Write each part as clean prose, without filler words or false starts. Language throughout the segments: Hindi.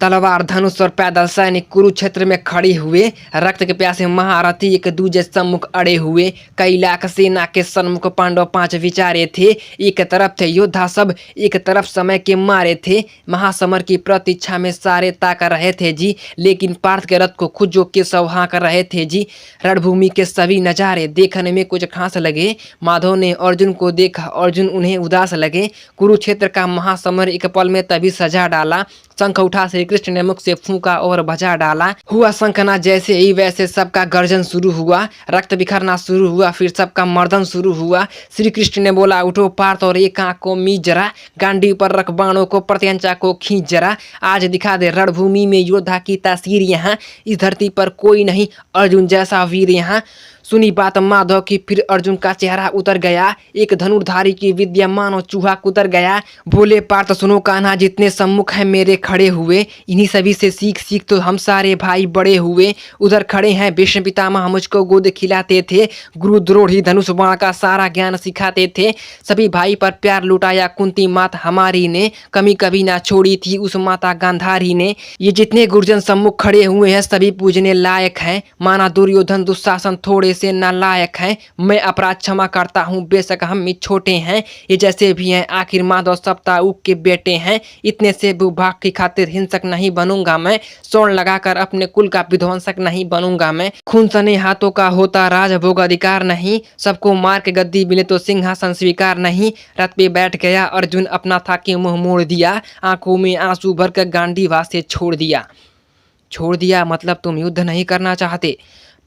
तलवार धनुष और पैदल सैनिक कुरुक्षेत्र में खड़े हुए। रक्त के प्यासे महारथी एक दूजे सम्मुख अड़े हुए। कई लाख सेना के सन्मुख पांडव पांच विचारे थे। एक तरफ थे योद्धा सब, एक तरफ समय के मारे थे। महासमर की प्रतीक्षा में सारे ताक रहे थे जी, लेकिन पार्थ के रथ को खुद जो केशव हाँक रहे थे जी। रणभूमि के सभी नजारे देखने में कुछ खास लगे। माधव ने अर्जुन को देखा, अर्जुन उन्हें उदास लगे। कुरुक्षेत्र का महासमर एक पल में तभी सजा डाला। शंख उठा श्री कृष्ण ने मुख से फूंका और बजा डाला। हुआ शंखना जैसे ही वैसे सबका गर्जन शुरू हुआ। रक्त बिखरना शुरू हुआ, फिर सबका मर्दन शुरू हुआ। श्री कृष्ण ने बोला, उठो पार्थ और एक आंख को मीच जरा, गांडी पर रख बाणों को, प्रत्यंचा को खींच जरा। आज दिखा दे रणभूमि में योद्धा की तासीर यहाँ। इस धरती पर कोई नहीं अर्जुन जैसा वीर यहाँ। सुनी बात माधव की, फिर अर्जुन का चेहरा उतर गया। एक धनुर्धारी की विद्या मानो चूहा कुतर गया। बोले पार्थ सुनो कान्हा, जितने सम्मुख हैं मेरे खड़े हुए, इन्हीं सभी से सीख सीख तो हम सारे भाई बड़े हुए। उधर खड़े हैं भीष्म पितामह, मुझको गोद खिलाते थे। गुरु द्रोणी धनुष बाण का सारा ज्ञान सिखाते थे। सभी भाई पर प्यार लुटाया कुंती मात हमारी ने, कमी कभी ना छोड़ी थी उस माता गांधारी ने। ये जितने गुरुजन सम्मुख खड़े हुए हैं सभी पूजने लायक हैं। माना दुर्योधन दुशासन थोड़े से नालायक हैं। मैं अपराध क्षमा करता हूँ, बेशक हम ही छोटे हैं। ये जैसे भी हैं आखिर माधव सप्ताह के बेटे हैं। इतने से भूभाग की खातिर हिंसक नहीं बनूंगा मैं। स्वर्ण लगाकर अपने कुल का विध्वंसक नहीं बनूंगा मैं। खून सने हाथों का होता राज भोग अधिकार नहीं। सबको मार के गद्दी मिले तो सिंहासन स्वीकार नहीं। रथ पे बैठ गया अर्जुन, अपना था कि मुंह मोड़ दिया। आंखों में आंसू भरकर गांडीवा से छोड़ दिया मतलब तुम युद्ध नहीं करना चाहते।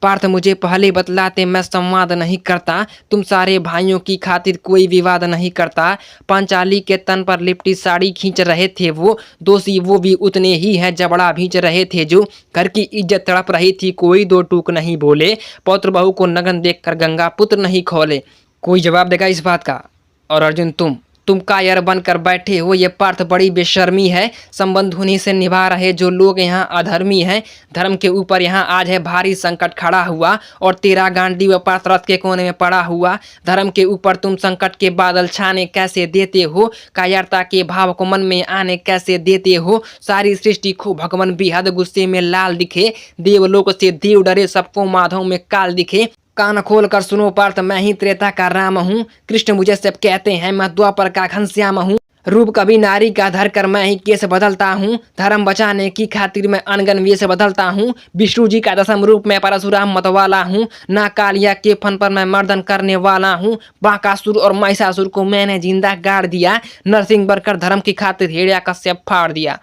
पार्थ मुझे पहले बतलाते, मैं संवाद नहीं करता। तुम सारे भाइयों की खातिर कोई विवाद नहीं करता। पांचाली के तन पर लिपटी साड़ी खींच रहे थे वो, दोषी वो भी उतने ही हैं जबड़ा भींच रहे थे जो। घर की इज्जत तड़प रही थी, कोई दो टूक नहीं बोले। पौत्र बहू को नग्न देखकर गंगा पुत्र नहीं खोले। कोई जवाब देगा इस बात का? और अर्जुन तुम कायर बनकर बैठे हो, ये पार्थ बड़ी बेशर्मी है। संबंध उन्हीं से निभा रहे जो लोग यहाँ अधर्मी हैं। धर्म के ऊपर यहाँ आज है भारी संकट खड़ा हुआ, और तेरा गांडीव पार्थ रथ के कोने में पड़ा हुआ। धर्म के ऊपर तुम संकट के बादल छाने कैसे देते हो, कायरता के भाव को मन में आने कैसे देते हो। सारी सृष्टि को भगवान बेहद गुस्से में लाल दिखे। देवलोक से देव डरे, सबको माधव में काल दिखे। कान खोल कर सुनो पार्थ, मैं ही त्रेता का राम हूँ। कृष्ण मुझे सब कहते हैं, मैं द्वापर का घनश्याम हूँ। रूप कभी नारी का धर कर मैं ही केस बदलता हूँ। धर्म बचाने की खातिर मैं अनगन वेश बदलता हूँ। विष्णु जी का दशम रूप मैं परशुराम मतवाला हूँ। ना कालिया के फन पर मैं मर्दन करने वाला हूँ। बांकासुर और महिषासुर को मैंने जिंदा गाड़ दिया। नरसिंह बनकर धर्म की खातिर हिरण्यकश्यप फाड़ दिया।